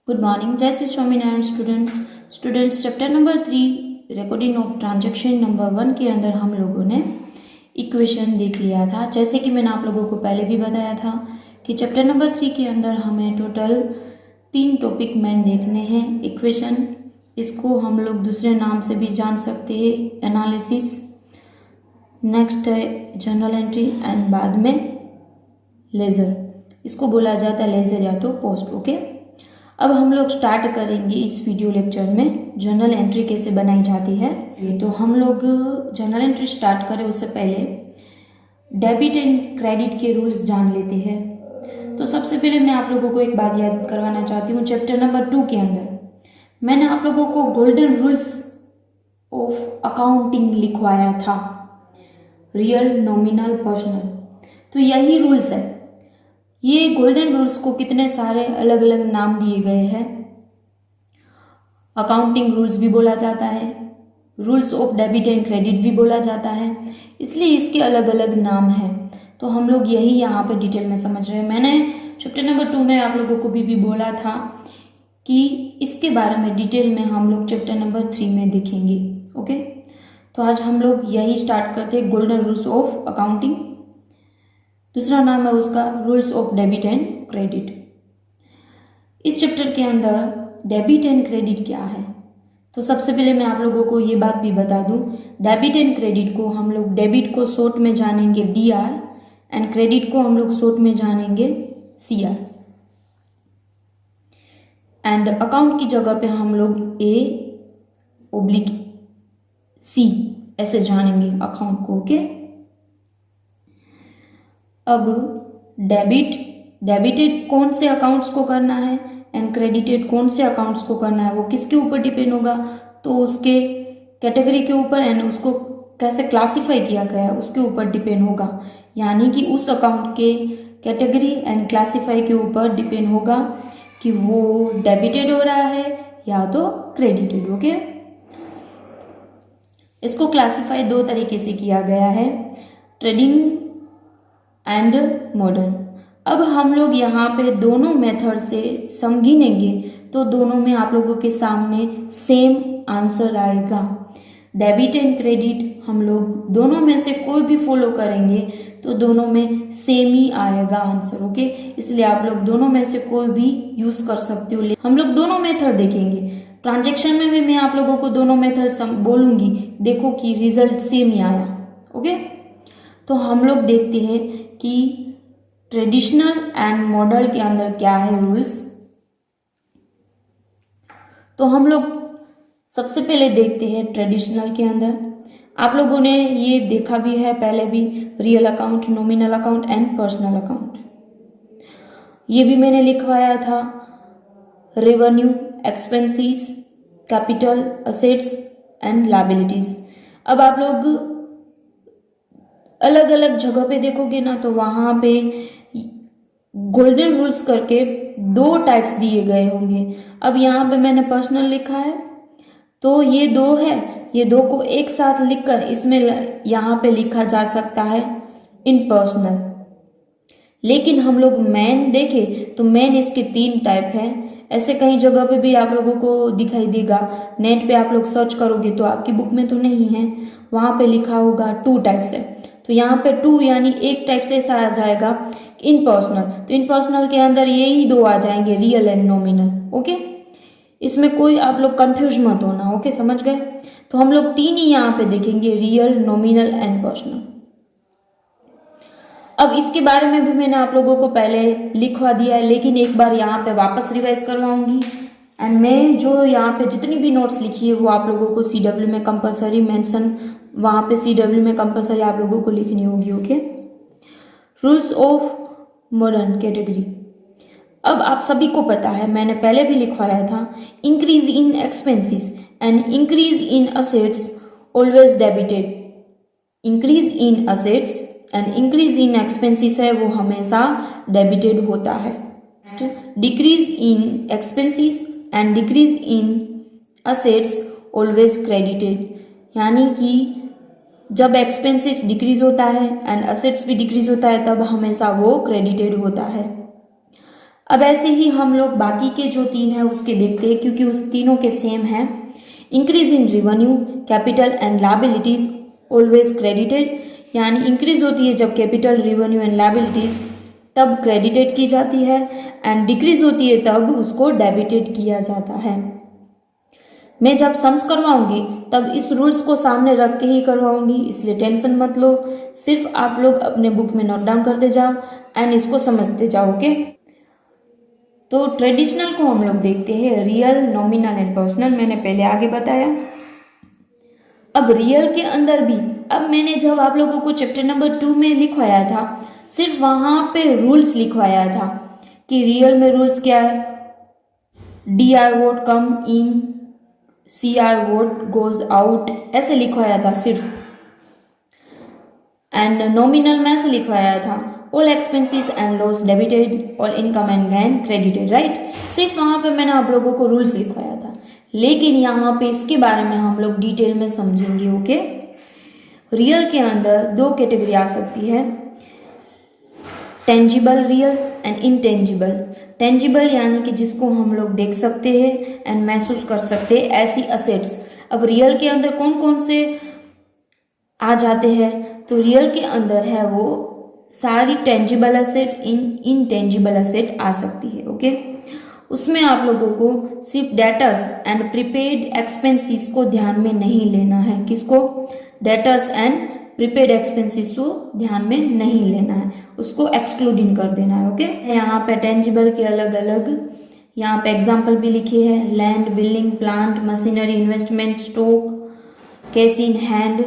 Good morning. जय Shri Swaminarayan students chapter number 3 recording of transaction number 1 के अंदर हम लोगों ने इक्वेशन देख लिया था। जैसे कि मैंने आप लोगों को पहले भी बताया था कि चैप्टर नंबर 3 के अंदर हमें टोटल 3 टॉपिक मेन देखने हैं। इक्वेशन, इसको हम लोग दूसरे नाम से भी जान सकते हैं एनालिसिस, नेक्स्ट है जर्नल एंट्री एंड बाद में लेजर, इसको बोला जाता है लेजर या तो पोस्ट। ओके, अब हम लोग स्टार्ट करेंगे इस वीडियो लेक्चर में जर्नल एंट्री कैसे बनाई जाती है। तो हम लोग जर्नल एंट्री स्टार्ट करें उससे पहले डेबिट एंड क्रेडिट के रूल्स जान लेते हैं। तो सबसे पहले मैं आप लोगों को एक बात याद करवाना चाहती हूँ। चैप्टर नंबर 2 के अंदर मैंने आप लोगों को गोल्डन रूल्स ऑफ अकाउंटिंग लिखवाया था, रियल, नॉमिनल, पर्सनल। तो यही रूल्स है। ये गोल्डन रूल्स को कितने सारे अलग अलग नाम दिए गए हैं। अकाउंटिंग रूल्स भी बोला जाता है, rules of debit and credit भी बोला जाता है, इसलिए इसके अलग अलग नाम हैं। तो हम लोग यही यहाँ पे डिटेल में समझ रहे हैं। मैंने चैप्टर नंबर 2 में आप लोगों को भी बोला था कि इसके बारे में डिटेल में हम लोग चैप्टर नंबर 3 में देखेंगे। ओके, तो आज हम लोग यही स्टार्ट करते हैं, गोल्डन रूल्स ऑफ अकाउंटिंग। दूसरा नाम है उसका rules of debit and credit. इस चैप्टर के अंदर डेबिट एंड क्रेडिट क्या है, तो सबसे पहले मैं आप लोगों को ये बात भी बता दूं, डेबिट एंड क्रेडिट को हम लोग डेबिट को शॉर्ट में जानेंगे DR एंड क्रेडिट को हम लोग शॉर्ट में जानेंगे CR। एंड अकाउंट की जगह पे हम लोग A/C ऐसे जानेंगे अकाउंट को। ओके, अब डेबिटेड कौन से अकाउंट्स को करना है एंड क्रेडिटेड कौन से अकाउंट्स को करना है, वो किसके ऊपर डिपेंड होगा, तो उसके कैटेगरी के ऊपर एंड उसको कैसे क्लासिफाई किया गया है उसके ऊपर डिपेंड होगा। यानी कि उस अकाउंट के कैटेगरी एंड क्लासिफाई के ऊपर डिपेंड होगा कि वो डेबिटेड हो रहा है या तो क्रेडिटेड। ओके, इसको क्लासिफाई 2 तरीके से किया गया है, ट्रेडिंग एंड मॉडर्न। अब हम लोग यहाँ पे दोनों मेथड से समझेंगे तो दोनों में आप लोगों के सामने सेम आंसर आएगा। डेबिट एंड क्रेडिट हम लोग दोनों में से कोई भी फॉलो करेंगे तो दोनों में सेम ही आएगा आंसर। ओके, इसलिए आप लोग दोनों में से कोई भी यूज कर सकते हो। हम लोग दोनों मेथड देखेंगे। ट्रांजेक्शन में भी मैं आप लोगों को दोनों मेथड बोलूंगी, देखो कि रिजल्ट सेम ही आया। ओके, तो हम लोग देखते हैं कि ट्रेडिशनल एंड मॉडल के अंदर क्या है रूल्स। तो हम लोग सबसे पहले देखते हैं ट्रेडिशनल के अंदर। आप लोगों ने ये देखा भी है पहले भी, real account, nominal account and personal account, ये भी मैंने लिखवाया था। Revenue, expenses, capital, assets and liabilities. अब आप लोग अलग अलग जगह पे देखोगे ना तो वहां पे गोल्डन रूल्स करके 2 टाइप्स दिए गए होंगे। अब यहाँ पे मैंने पर्सनल लिखा है तो ये 2 है, ये 2 को एक साथ लिखकर इसमें यहाँ पे लिखा जा सकता है इन पर्सनल। लेकिन हम लोग मैन देखें तो मैन इसके 3 टाइप है। ऐसे कई जगह पे भी आप लोगों को दिखाई देगा, नेट पे आप लोग सर्च करोगे तो आपकी बुक में तो नहीं है, वहां पे लिखा होगा 2 टाइप से। तो यहाँ पे 2 यानी एक टाइप से ऐसा आ जाएगा इन पर्सनल। तो इन पर्सनल के अंदर यही 2 आ जाएंगे, रियल एंड नॉमिनल। ओके, इसमें कोई आप लोग कंफ्यूज मत होना। ओके, समझ गए। तो हम लोग 3 ही यहाँ पे देखेंगे, रियल, नॉमिनल एंड पर्सनल। अब इसके बारे में भी मैंने आप लोगों को पहले लिखवा दिया है, लेकिन एक बार यहाँ पे वापस रिवाइज करवाऊंगी। एंड मैं जो यहाँ पे जितनी भी नोट्स लिखी है वो आप लोगों को CW में कंपलसरी मेंशन, वहां पे CW में कंपलसरी आप लोगों को लिखनी होगी। Okay, rules of modern category. अब आप सभी को पता है, मैंने पहले भी लिखवाया था, increase in expenses and increase in assets always debited. Increase in assets and increase in expenses है वो हमेशा डेबिटेड होता है। Decrease in expenses and decrease in assets always credited. यानी कि जब एक्सपेंसेस डिक्रीज होता है एंड असेट्स भी डिक्रीज होता है तब हमेशा वो क्रेडिटेड होता है। अब ऐसे ही हम लोग बाकी के जो 3 है उसके देखते हैं, क्योंकि उस तीनों के सेम है। Increase in revenue, capital and liabilities always credited, यानी इंक्रीज होती है जब कैपिटल, रिवेन्यू एंड लायबिलिटीज तब क्रेडिटेड की जाती है, एंड डिक्रीज होती है तब उसको डेबिटेड किया जाता है। मैं जब सम्स करवाऊंगी तब इस रूल्स को सामने रख के ही करवाऊंगी, इसलिए टेंशन मत लो, सिर्फ आप लोग अपने बुक में नोट डाउन करते जाओ एंड इसको समझते जाओ। ओके, तो ट्रेडिशनल को हम लोग देखते हैं, रियल, नॉमिनल एंड पर्सनल, मैंने पहले आगे बताया। अब रियल के अंदर भी, अब मैंने जब आप लोगों को चैप्टर नंबर 2 में लिखवाया था, सिर्फ वहां पे रूल्स लिखवाया था कि रियल में रूल्स क्या है, DR वोट कम इन, CR वोट गोज आउट, ऐसे लिखवाया था सिर्फ। एंड नॉमिनल में ऐसे लिखवाया था, all expenses and loss debited, all income and gain credited, right. सिर्फ वहां पे मैंने आप लोगों को रूल्स लिखवाया था, लेकिन यहाँ पे इसके बारे में हम लोग डिटेल में समझेंगे। ओके, रियल के अंदर 2 कैटेगरी आ सकती है, tangible real and intangible. Tangible यानी कि जिसको हम लोग देख सकते हैं एंड महसूस कर सकते हैं, ऐसी असेट्स। अब रियल के अंदर कौन कौन से आ जाते हैं, तो रियल के अंदर है वो सारी टेंजिबल असेट, इनटेंजिबल असेट आ सकती है। ओके, उसमें आप लोगों को सिर्फ डेटर्स एंड प्रीपेड एक्सपेंसेस को ध्यान में नहीं लेना है। किसको? डेटर्स एंड प्रीपेड एक्सपेंसेस को ध्यान में नहीं लेना है, उसको एक्सक्लूडिंग कर देना है। ओके, यहाँ पे टेंजिबल के अलग अलग यहाँ पे एग्जाम्पल भी लिखे हैं, land, building, plant, machinery, investment, stock, cash in hand.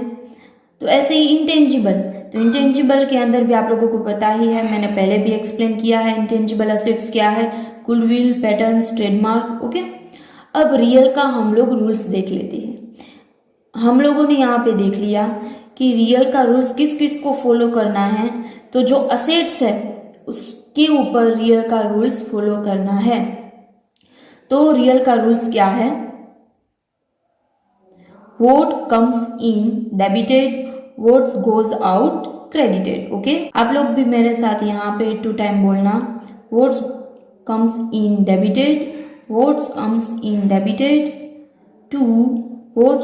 तो ऐसे ही इंटेंजिबल, तो इंटेंजिबल के अंदर भी आप लोगों को पता ही है, मैंने पहले भी एक्सप्लेन किया है इंटेंजिबल असेट्स क्या है, गुडविल, पैटर्न्स, ट्रेडमार्क। ओके, अब रियल का हम लोग रूल्स देख लेते हैं। हम लोगों ने यहाँ पे देख लिया कि रियल का रूल्स किस किस को फॉलो करना है, तो जो असेट्स है उसके ऊपर रियल का रूल्स फॉलो करना है। तो रियल का रूल्स क्या है, what comes in debited, what goes out credited. Okay, आप लोग भी मेरे साथ यहाँ पे 2 टाइम बोलना, what comes in debited, what comes in debited, to what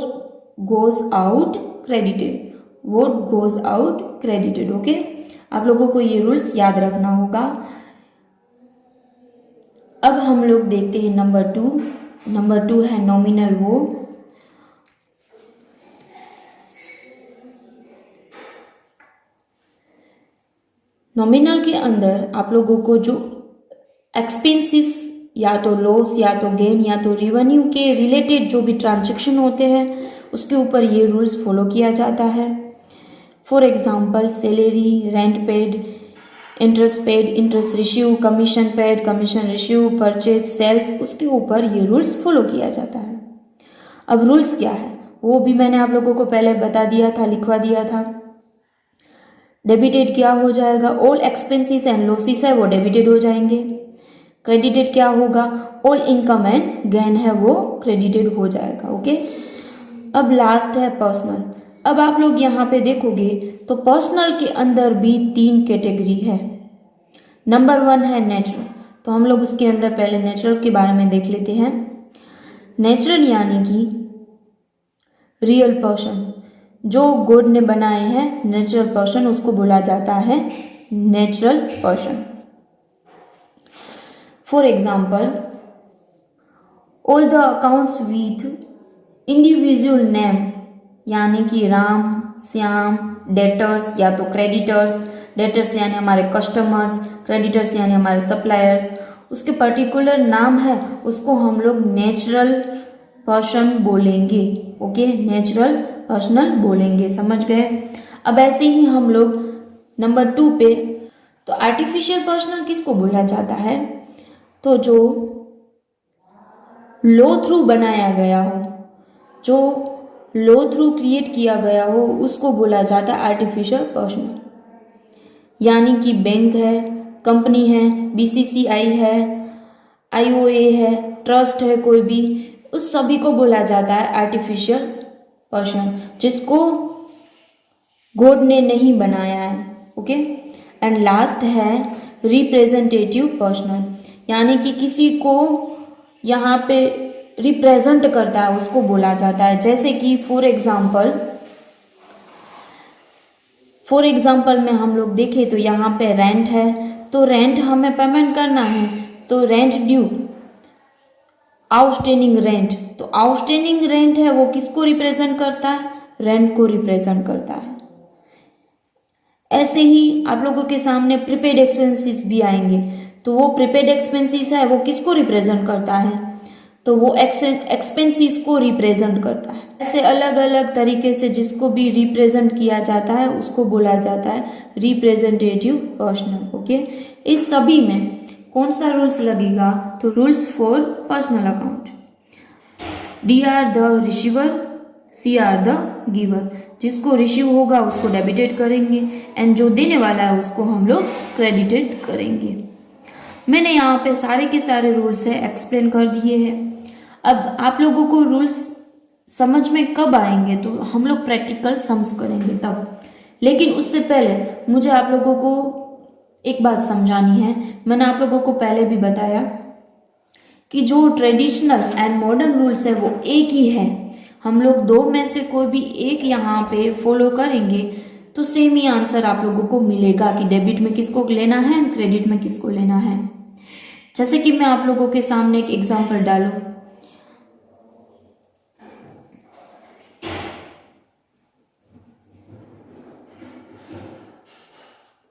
goes out credited, what goes out credited. Okay, आप लोगों को ये रूल्स याद रखना होगा। अब हम लोग देखते हैं नंबर 2। नंबर 2 है नॉमिनल वो, नॉमिनल के अंदर आप लोगों को जो एक्सपेंसेस या तो लॉस या तो गेन या तो रिवेन्यू के रिलेटेड जो भी ट्रांजैक्शन होते हैं उसके ऊपर ये रूल्स फॉलो किया जाता है। For example salary, rent paid, interest receive, commission paid, commission receive, purchase, sales, उसके ऊपर ये रूल्स फॉलो किया जाता है। अब रूल्स क्या है वो भी मैंने आप लोगों को पहले बता दिया था, लिखवा दिया था। डेबिटेड क्या हो जाएगा, ऑल एक्सपेंसेस एंड लॉसेस है वो डेबिटेड हो जाएंगे। क्रेडिटेड क्या होगा, ऑल इनकम एंड गेन है वो क्रेडिटेड हो जाएगा। ओके, अब लास्ट है पर्सनल। अब आप लोग यहाँ पे देखोगे तो पर्सनल के अंदर भी 3 कैटेगरी है। नंबर 1 है नेचुरल, तो हम लोग उसके अंदर पहले नेचुरल के बारे में देख लेते हैं। नेचुरल यानी कि रियल पर्सन, जो गॉड ने बनाए हैं नेचुरल पर्सन, उसको बोला जाता है natural person. For example, all the accounts with individual name, यानी कि राम, श्याम, डेटर्स या तो क्रेडिटर्स, डेटर्स यानी हमारे कस्टमर्स, क्रेडिटर्स यानी हमारे सप्लायर्स, उसके पर्टिकुलर नाम है उसको हम लोग नेचुरल पर्सन बोलेंगे। ओके, नेचुरल पर्सनल बोलेंगे, समझ गए। अब ऐसे ही हम लोग नंबर 2 पे, तो आर्टिफिशियल पर्सनल किसको बोला जाता है, तो जो लॉ थ्रू बनाया गया हो, जो लॉ थ्रू क्रिएट किया गया हो, उसको बोला जाता है आर्टिफिशियल पर्सनल। यानी कि बैंक है, कंपनी है, BCCI है, IOA है, ट्रस्ट है, कोई भी, उस सभी को बोला जाता है आर्टिफिशियल पर्सन, जिसको गॉड ने नहीं बनाया है। ओके, एंड लास्ट है रिप्रेजेंटेटिव पर्सनल, यानी कि किसी को यहाँ पे रिप्रेजेंट करता है उसको बोला जाता है। जैसे कि फॉर एग्जाम्पल में हम लोग देखें तो यहाँ पे रेंट है, तो रेंट हमें पेमेंट करना है, तो रेंट ड्यू, आउटस्टैंडिंग रेंट, तो आउटस्टैंडिंग रेंट है वो किसको रिप्रेजेंट करता है, रेंट को रिप्रेजेंट करता है। ऐसे ही आप लोगों के सामने प्रीपेड एक्सपेंसेस भी आएंगे, तो वो प्रीपेड एक्सपेंसेस है वो किसको रिप्रेजेंट करता है, तो वो एक्सपेंसेस को रिप्रेजेंट करता है। ऐसे अलग अलग तरीके से जिसको भी रिप्रेजेंट किया जाता है उसको बोला जाता है रिप्रेजेंटेटिव पर्सनल। ओके, इस सभी में कौन सा रूल्स लगेगा, तो rules for personal account, D R the receiver, C R the giver. जिसको रिसीव होगा उसको डेबिटेड करेंगे एंड जो देने वाला है उसको हम लोग क्रेडिटेड करेंगे। मैंने यहाँ पे सारे के सारे रूल्स है एक्सप्लेन कर दिए हैं। अब आप लोगों को रूल्स समझ में कब आएंगे, तो हम लोग प्रैक्टिकल सम्स करेंगे तब। लेकिन उससे पहले मुझे आप लोगों को एक बात समझानी है। मैंने आप लोगों को पहले भी बताया कि जो ट्रेडिशनल एंड मॉडर्न रूल्स है वो एक ही है। हम लोग दो में से कोई भी एक यहाँ पे फॉलो करेंगे तो सेम ही आंसर आप लोगों को मिलेगा कि डेबिट में किसको लेना है, क्रेडिट में किसको लेना है। जैसे कि मैं आप लोगों के सामने एक एग्जांपल डालूं,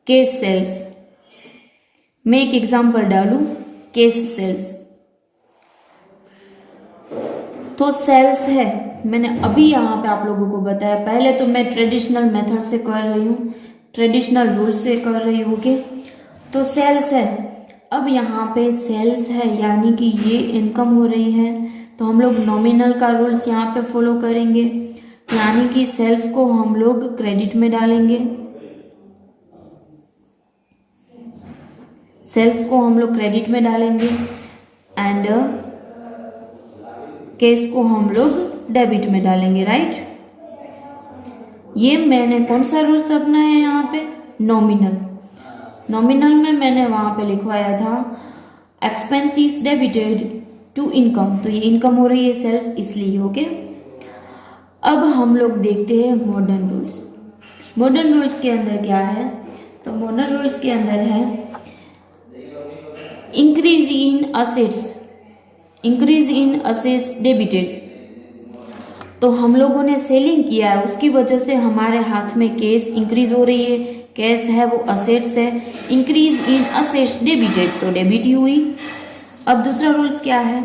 केस सेल्स, मैं एक एग्जांपल डालूं केस सेल्स, तो सेल्स है मैंने अभी यहाँ पे आप लोगों को बताया। पहले तो मैं ट्रेडिशनल मेथड से कर रही हूँ, ट्रेडिशनल रूल से कर रही हूँ। ओके, तो सेल्स है, अब यहाँ पे सेल्स है यानी कि ये इनकम हो रही है, तो हम लोग नॉमिनल का रूल्स यहाँ पे फॉलो करेंगे, यानी कि सेल्स को हम लोग क्रेडिट में डालेंगे, सेल्स को हम लोग क्रेडिट में डालेंगे एंड केस को हम लोग डेबिट में डालेंगे, राइट। ये मैंने कौन सा रूल्स अपनाया है यहाँ पे, नॉमिनल में मैंने वहां पे लिखवाया था एक्सपेंसेस डेबिटेड टू इनकम, तो ये इनकम हो रही है सेल्स इसलिए। ओके, अब हम लोग देखते हैं मॉडर्न रूल्स। मॉडर्न रूल्स के अंदर क्या है, तो मॉडर्न रूल्स के अंदर है इंक्रीज इन असेट्स डेबिटेड। तो हम लोगों ने सेलिंग किया है उसकी वजह से हमारे हाथ में कैश इंक्रीज हो रही है, कैश है वो असेट्स है, इंक्रीज इन असेट्स डेबिटेड तो डेबिट ही हुई। अब दूसरा रूल्स क्या है,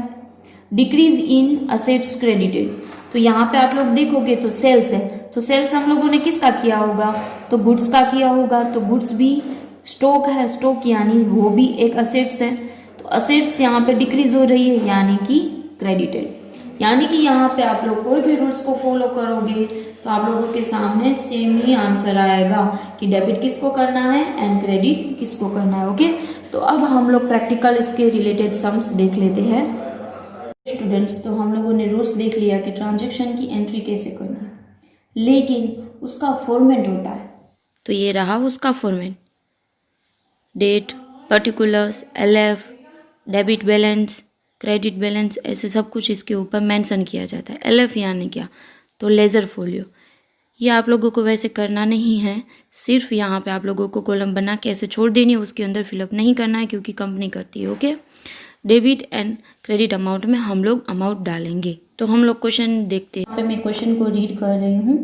डिक्रीज इन असेट्स क्रेडिटेड। तो यहाँ पे आप लोग देखोगे तो सेल्स है, तो सेल्स हम लोगों ने किसका किया होगा, तो गुड्स का किया होगा, तो गुड्स भी स्टॉक है, स्टॉक यानी वो भी एक असेट्स है, तो असेट्स यहाँ पे डिक्रीज हो रही है यानी कि क्रेडिटेड। यानी कि यहाँ पे आप लोग कोई भी रूल्स को फॉलो करोगे तो आप लोगों के सामने सेम ही आंसर आएगा कि डेबिट किसको करना है एंड क्रेडिट किसको करना है। ओके, तो अब हम लोग प्रैक्टिकल इसके रिलेटेड सम्स देख लेते हैं। स्टूडेंट्स, तो हम लोगों ने रूल्स देख लिया कि ट्रांजैक्शन की एंट्री कैसे करना है, लेकिन उसका फॉर्मेट होता है, तो ये रहा उसका format, date, particulars, LF, debit balance, credit balance, ऐसे सब कुछ इसके ऊपर मेंशन किया जाता है। LF यानी क्या, तो लेजर फोलियो। ये आप लोगों को वैसे करना नहीं है, सिर्फ यहाँ पे आप लोगों को कॉलम बना के ऐसे छोड़ देनी है, उसके अंदर फिलअप नहीं करना है क्योंकि कंपनी करती है। Okay, debit and credit amount में हम लोग अमाउंट डालेंगे। तो हम लोग क्वेश्चन देखते हैं। यहाँ पे मैं क्वेश्चन को रीड कर रही हूँ।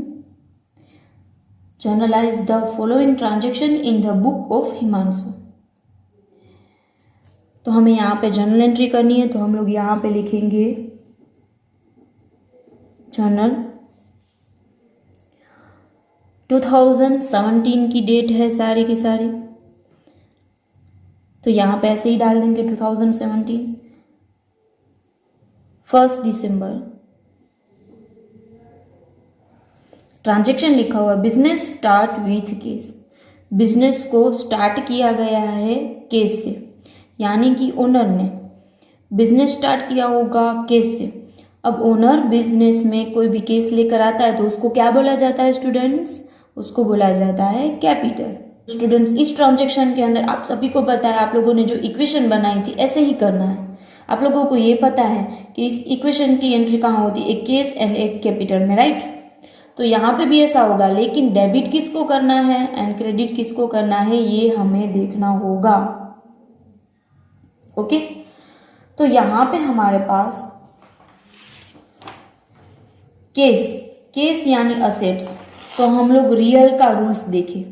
Generalized the following transaction in the book of Himanshu. तो हमें यहाँ पे जर्नल एंट्री करनी है, तो हम लोग यहाँ पे लिखेंगे जर्नल 2017 की डेट है सारी की सारी, तो यहाँ पे ऐसे ही डाल देंगे 2017, 1 दिसंबर। ट्रांजैक्शन लिखा हुआ business start with case, business को स्टार्ट किया गया है केस से, यानी कि ओनर ने बिजनेस स्टार्ट किया होगा केस से। अब ओनर बिजनेस में कोई भी केस लेकर आता है तो उसको क्या बोला जाता है स्टूडेंट्स, उसको बोला जाता है कैपिटल। स्टूडेंट्स, इस ट्रांजैक्शन के अंदर आप सभी को पता है, आप लोगों ने जो इक्वेशन बनाई थी ऐसे ही करना है। आप लोगों को ये पता है कि इस इक्वेशन की एंट्री कहाँ होती है, एक केस एंड एक कैपिटल में, राइट। तो यहाँ पे भी ऐसा होगा, लेकिन डेबिट किसको करना है एंड क्रेडिट किसको करना है ये हमें देखना होगा। ओके, तो यहाँ पे हमारे पास केस यानी असेट्स, तो हम लोग रियल का रूल्स देखें।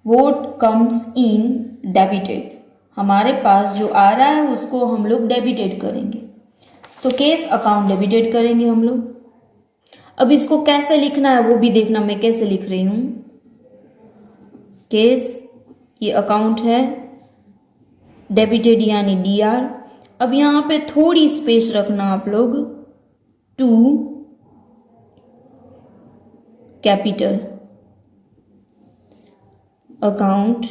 व्हाट कम्स इन डेबिटेड, हमारे पास जो आ रहा है उसको हम लोग डेबिटेड करेंगे, तो केस अकाउंट डेबिटेड करेंगे हम लोग। अब इसको कैसे लिखना है वो भी देखना, मैं कैसे लिख रही हूं। केस, ये अकाउंट है, डेबिटेड यानी DR। अब यहां पे थोड़ी स्पेस रखना आप लोग, टू कैपिटल अकाउंट।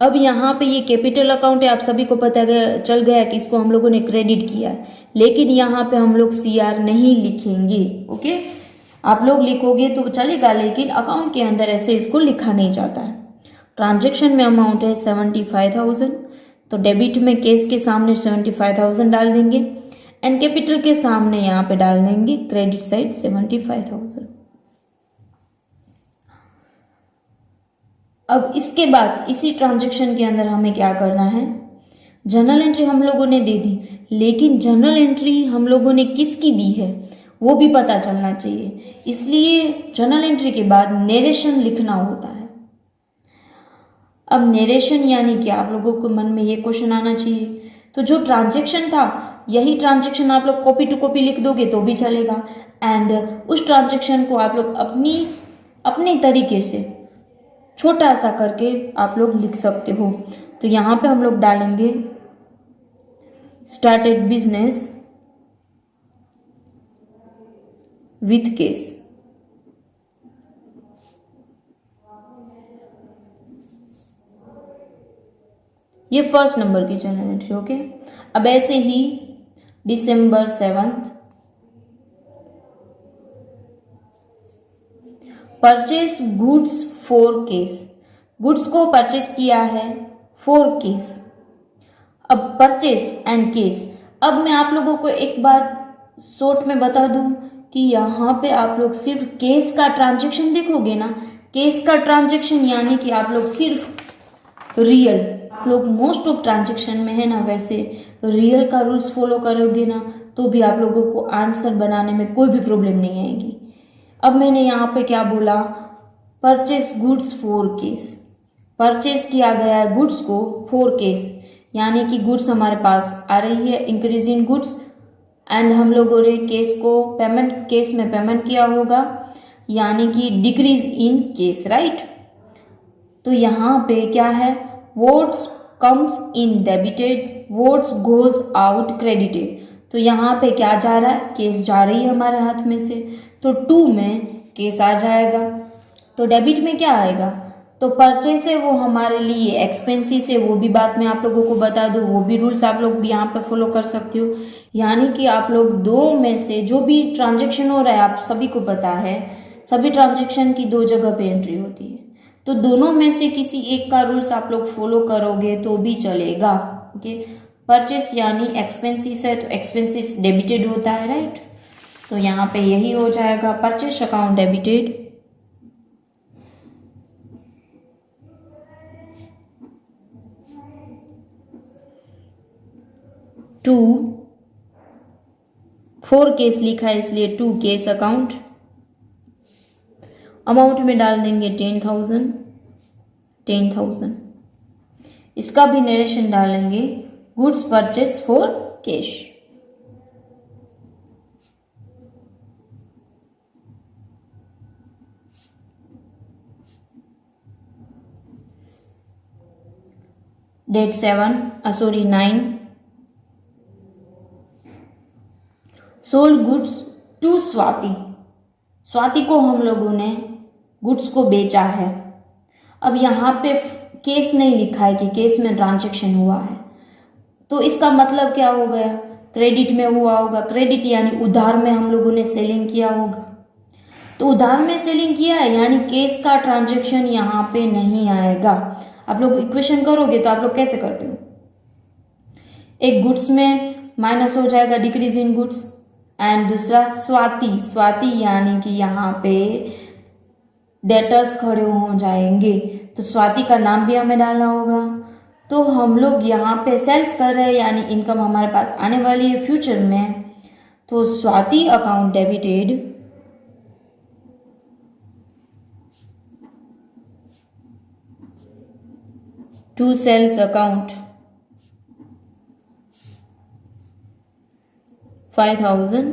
अब यहाँ पे ये कैपिटल अकाउंट है, आप सभी को पता चल गया कि इसको हम लोगों ने क्रेडिट किया है, लेकिन यहाँ पे हम लोग CR नहीं लिखेंगे। ओके, आप लोग लिखोगे तो चलेगा, लेकिन अकाउंट के अंदर ऐसे इसको लिखा नहीं जाता है। ट्रांजैक्शन में अमाउंट है 75,000, तो डेबिट में केस के सामने 75,000 डाल देंगे एंड कैपिटल के सामने यहाँ पे डाल देंगे क्रेडिट साइड 75,000। अब इसके बाद इसी ट्रांजैक्शन के अंदर हमें क्या करना है, जर्नल एंट्री हम लोगों ने दे दी, लेकिन जर्नल एंट्री हम लोगों ने किसकी दी है वो भी पता चलना चाहिए, इसलिए जर्नल एंट्री के बाद नरेशन लिखना होता है। अब नरेशन यानी क्या, आप लोगों को मन में ये क्वेश्चन आना चाहिए। तो जो ट्रांजैक्शन था यही ट्रांजैक्शन आप लोग कॉपी टू कॉपी लिख दोगे तो भी चलेगा, एंड उस ट्रांजैक्शन को आप लोग अपनी तरीके से छोटा सा करके आप लोग लिख सकते हो। तो यहाँ पे हम लोग डालेंगे स्टार्टेड बिजनेस विथ केस। ये फर्स्ट नंबर की जर्नल एंट्री। ओके, अब ऐसे ही December 7th purchase goods for case, goods को परचेज किया है फॉर केस। अब परचेज एंड केस, अब मैं आप लोगों को एक बात शॉर्ट में बता दूं कि यहाँ पे आप लोग सिर्फ केस का ट्रांजैक्शन देखोगे ना, केस का ट्रांजैक्शन यानी कि आप लोग सिर्फ रियल, आप लोग मोस्ट ऑफ ट्रांजैक्शन में है ना वैसे रियल का रूल्स फॉलो करोगे ना तो भी आप लोगों को आंसर बनाने में कोई भी प्रॉब्लम नहीं आएगी। अब मैंने यहाँ पे क्या बोला, purchase goods for case, purchase किया गया है गुड्स को फॉर केस, यानी कि गुड्स हमारे पास आ रही है इंक्रीज इन गुड्स एंड हम लोगों ने केस को केस में पेमेंट किया होगा, यानी कि डिक्रीज इन केस, राइट। तो यहाँ पे क्या है, what's comes in debited, what's goes out credited. तो यहाँ पे क्या जा रहा है, केस जा रही है हमारे हाथ में से, तो 2 में केस आ जाएगा। तो डेबिट में क्या आएगा, तो परचेस है वो हमारे लिए एक्सपेंसिस है, वो भी बात मैं आप लोगों को बता दूं, वो भी रूल्स आप लोग भी यहाँ पे फॉलो कर सकते हो। यानी कि आप लोग 2 में से जो भी ट्रांजैक्शन हो रहा है, आप सभी को पता है सभी ट्रांजैक्शन की 2 जगह पे एंट्री होती है, तो दोनों में से किसी एक का रूल्स आप लोग फॉलो करोगे तो भी चलेगा। ओके, परचेस यानी एक्सपेंसिस है तो एक्सपेंसिस डेबिटेड होता है, राइट। तो यहाँ पे यही हो जाएगा, purchase account debited, to, 4 cash लिखा है इसलिए 2 केस अकाउंट, अमाउंट में डाल देंगे 10,000, इसका भी नरेशन डालेंगे goods purchase for cash. Date 9 sold goods to Swati को हम लोगों ने गुड्स को बेचा है। अब यहाँ पे केस नहीं लिखा है कि केस में ट्रांजैक्शन हुआ है, तो इसका मतलब क्या हो गया, क्रेडिट में हुआ होगा, क्रेडिट यानी उधार में हम लोगों ने सेलिंग किया होगा। तो उधार में सेलिंग किया है यानी केस का ट्रांजैक्शन यहाँ पे नहीं आएगा। आप लोग इक्वेशन करोगे तो आप लोग कैसे करते हो, एक गुड्स में माइनस हो जाएगा डिक्रीज इन गुड्स, एंड दूसरा स्वाति, स्वाति यानी कि यहाँ पे डेटर्स खड़े हो जाएंगे, तो स्वाति का नाम भी हमें डालना होगा। तो हम लोग यहाँ पे सेल्स कर रहे हैं यानी इनकम हमारे पास आने वाली है फ्यूचर में, तो Swati account debited to sales account 5,000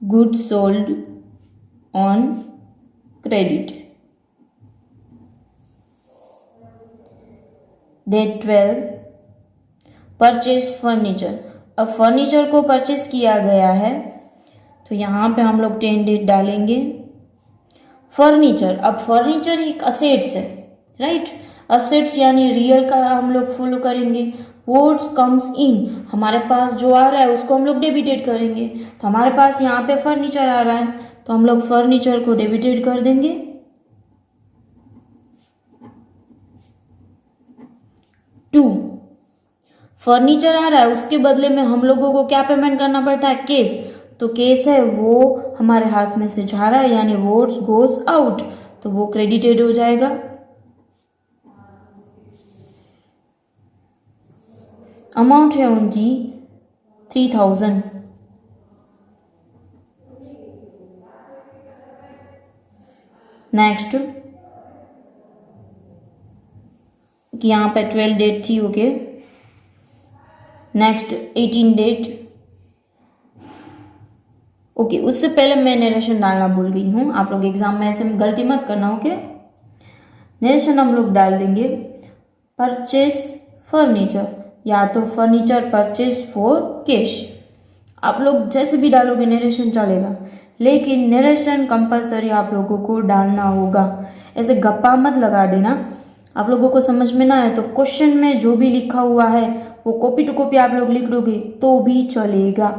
goods sold on credit. Date 12 purchase furniture. अब फर्नीचर को परचेज किया गया है तो यहाँ पे हम लोग 10 डेट डालेंगे। फर्नीचर, अब फर्नीचर एक असेट्स है, राइट, असेट्स यानी रियल का हम लोग फॉलो करेंगे। वर्ड्स कम्स इन, हमारे पास जो आ रहा है उसको हम लोग डेबिटेड करेंगे, तो हमारे पास यहाँ पे फर्नीचर आ रहा है तो हम लोग फर्नीचर को डेबिटेड कर देंगे। 2 फर्नीचर आ रहा है, उसके बदले में हम लोगों को क्या पेमेंट करना पड़ता है, केस, तो केस है वो हमारे हाथ में से जा रहा है यानी वर्ड्स गोज आउट, तो वो क्रेडिटेड हो जाएगा। अमाउंट है उनकी 3,000। नेक्स्ट यहाँ पे 12 डेट थी, ओके। Next 18 date, okay. उससे पहले मैं नरेशन डालना भूल गई हूँ, आप लोग एग्जाम में ऐसे में गलती मत करना, ओके। नरेशन हम लोग डाल देंगे परचेज फर्नीचर या तो फर्नीचर परचेज फॉर कैश, आप लोग जैसे भी डालोगे नरेशन चलेगा, लेकिन नरेशन कंपलसरी आप लोगों को डालना होगा। ऐसे गप्पा मत लगा देना, आप लोगों को समझ में ना आए तो क्वेश्चन में जो भी लिखा हुआ है वो कॉपी टू कॉपी आप लोग लिख दोगे तो भी चलेगा।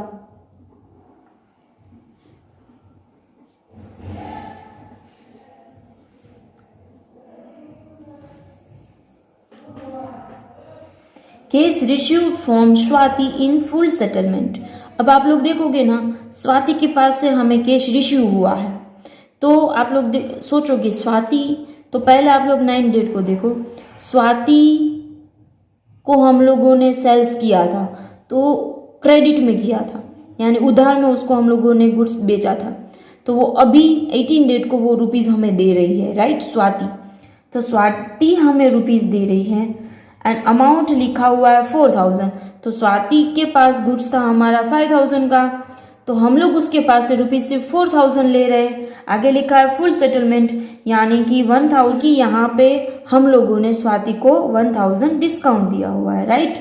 Case received from Swati in full settlement. अब आप लोग देखोगे ना, स्वाति के पास से हमें केस रिसीव हुआ है, तो आप लोग सोचोगे स्वाति, तो पहले आप लोग 9 डेट को देखो। स्वाति को हम लोगों ने सेल्स किया था तो क्रेडिट में किया था यानी उधार में उसको हम लोगों ने गुड्स बेचा था, तो वो अभी 18 डेट को वो रुपीस हमें दे रही है, राइट, स्वाति। तो स्वाति हमें रुपीस दे रही है एंड अमाउंट लिखा हुआ है 4,000, तो स्वाति के पास गुड्स था हमारा 5,000 का, तो हम लोग उसके पास से रुपीज सिर्फ 4,000 ले रहे हैं। आगे लिखा है फुल सेटलमेंट यानी कि 1,000 की यहाँ पे हम लोगों ने स्वाति को 1,000 डिस्काउंट दिया हुआ है, राइट।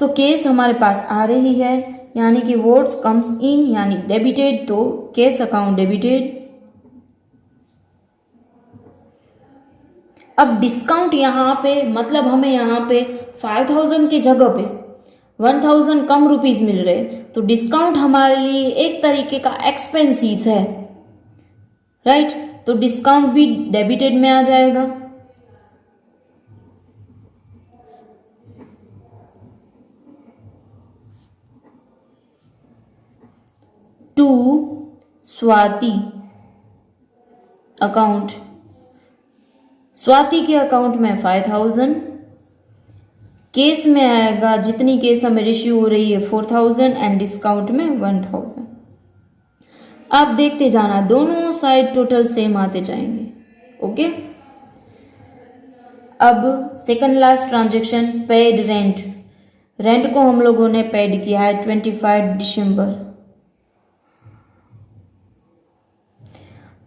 तो केस हमारे पास आ रही है यानी कि वर्ड्स कम्स इन यानी डेबिटेड, तो केस अकाउंट डेबिटेड। अब डिस्काउंट यहाँ पे मतलब हमें यहाँ पे 5,000 की जगह पे 1,000 कम रुपीस मिल रहे, तो डिस्काउंट हमारे लिए एक तरीके का एक्सपेंसिस है, राइट, तो डिस्काउंट भी डेबिटेड में आ जाएगा। टू स्वाति अकाउंट, स्वाति के अकाउंट में 5,000, केस में आएगा जितनी केस हमें रिसीव हो रही है 4,000 एंड डिस्काउंट में 1,000। आप देखते जाना, दोनों साइड टोटल सेम आते जाएंगे, ओके। अब second last transaction paid rent, rent को हम लोगों ने पेड किया है 25 दिसंबर,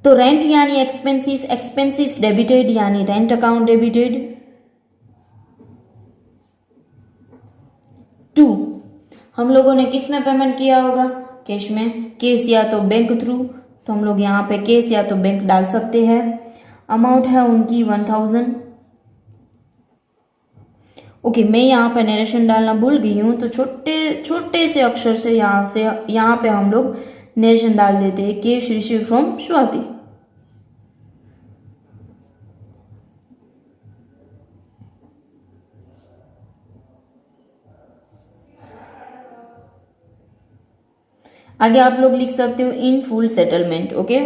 तो रेंट यानी एक्सपेंसिस, एक्सपेंसिस डेबिटेड यानी रेंट अकाउंट डेबिटेड। 2 हम लोगों ने किस में पेमेंट किया होगा, कैश में, केस या तो बैंक थ्रू, तो हम लोग यहाँ पे केस या तो बैंक डाल सकते हैं। अमाउंट है उनकी 1,000, ओके, मैं यहाँ पर नरेशन डालना भूल गई हूँ, तो छोटे छोटे से अक्षर से यहाँ पे हम लोग नरेशन डाल देते हैं। केश रिसीव फ्रॉम स्वाति। आगे आप लोग लिख सकते हो इन फुल सेटलमेंट। ओके,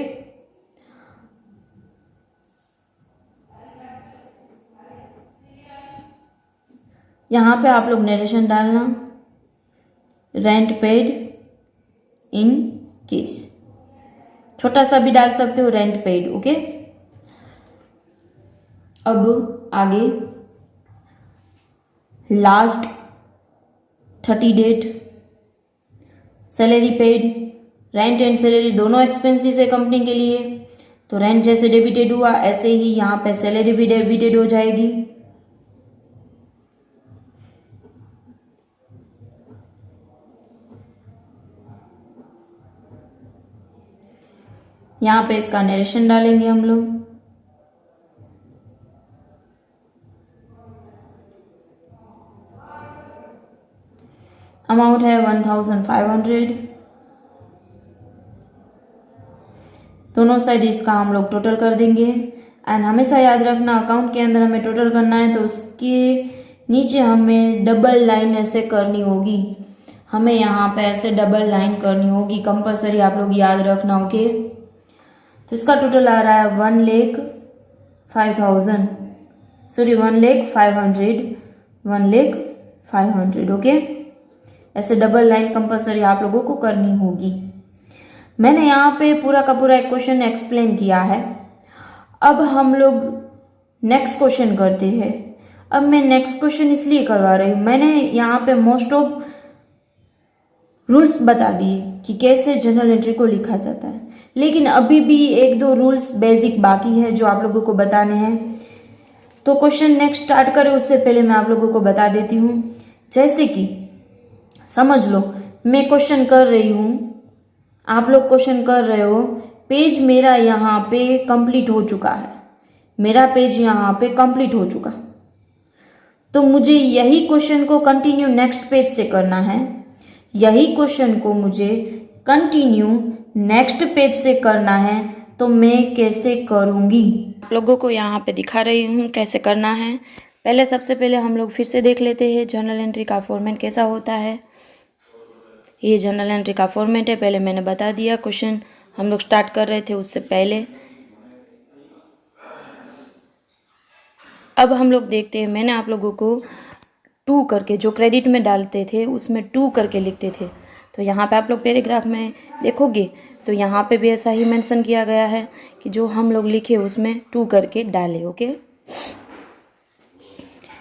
यहाँ पे आप लोग नरेशन डालना, रेंट पेड इन केस, छोटा सा भी डाल सकते हो, रेंट पेड। ओके, अब आगे last 30 date, salary paid, rent and salary दोनों एक्सपेंसेस है कंपनी के लिए, तो रेंट जैसे डेबिटेड हुआ ऐसे ही यहाँ पे सैलरी भी डेबिटेड हो जाएगी। यहाँ पे इसका नरेशन डालेंगे हम लोग। अमाउंट है 1500। दोनों साइड इसका हम लोग टोटल कर देंगे। एंड हमेशा याद रखना, अकाउंट के अंदर हमें टोटल करना है तो उसके नीचे हमें डबल लाइन ऐसे करनी होगी, हमें यहाँ पे ऐसे डबल लाइन करनी होगी, कंपलसरी आप लोग याद रखना। ओके, तो इसका टोटल आ रहा है 1,05,000, सॉरी 1,05,000, 1,05,000। ओके, ऐसे डबल लाइन कंपलसरी आप लोगों को करनी होगी। मैंने यहाँ पे पूरा का पूरा एक क्वेश्चन एक्सप्लेन किया है। अब हम लोग नेक्स्ट क्वेश्चन करते हैं। अब मैं नेक्स्ट क्वेश्चन इसलिए करवा रही हूँ, मैंने यहाँ पे मोस्ट ऑफ रूल्स बता दिए कि कैसे जर्नल एंट्री को लिखा जाता है, लेकिन अभी भी 1-2 रूल्स बेसिक बाकी है जो आप लोगों को बताने हैं। तो क्वेश्चन नेक्स्ट स्टार्ट करें उससे पहले मैं आप लोगों को बता देती हूँ। जैसे कि समझ लो मैं क्वेश्चन कर रही हूँ, आप लोग क्वेश्चन कर रहे हो, पेज मेरा यहाँ पे कंप्लीट हो चुका है, मेरा पेज यहाँ पे कंप्लीट हो चुका, तो मुझे यही क्वेश्चन को कंटिन्यू नेक्स्ट पेज से करना है, यही क्वेश्चन को मुझे कंटिन्यू नेक्स्ट पेज से करना है, तो मैं कैसे करूँगी? आप लोगों को यहाँ पे दिखा रही हूँ कैसे करना है। पहले सबसे पहले हम लोग फिर से देख लेते हैं जर्नल एंट्री का फॉर्मेट कैसा होता है। ये जर्नल एंट्री का फॉर्मेट है, पहले मैंने बता दिया, क्वेश्चन हम लोग स्टार्ट कर रहे थे उससे पहले। अब हम लोग देखते हैं, मैंने आप लोगों को 2 करके जो क्रेडिट में डालते थे उसमें 2 करके लिखते थे, तो यहाँ पे आप लोग पैराग्राफ में देखोगे तो यहाँ पे भी ऐसा ही मेंशन किया गया है कि जो हम लोग लिखे उसमें 2 करके डाले। ओके,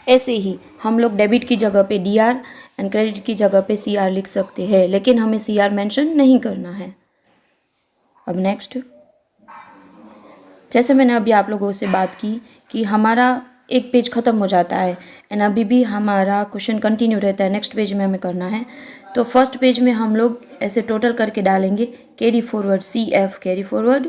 ऐसे ही हम लोग डेबिट की जगह पे DR एंड क्रेडिट की जगह पे CR लिख सकते हैं, लेकिन हमें CR मेंशन नहीं करना है। अब नेक्स्ट, जैसे मैंने अभी आप लोगों से बात की कि हमारा एक पेज ख़त्म हो जाता है एंड अभी भी हमारा क्वेश्चन कंटिन्यू रहता है, नेक्स्ट पेज में हमें करना है, तो फर्स्ट पेज में हम लोग ऐसे टोटल करके डालेंगे carry forward, CF carry forward.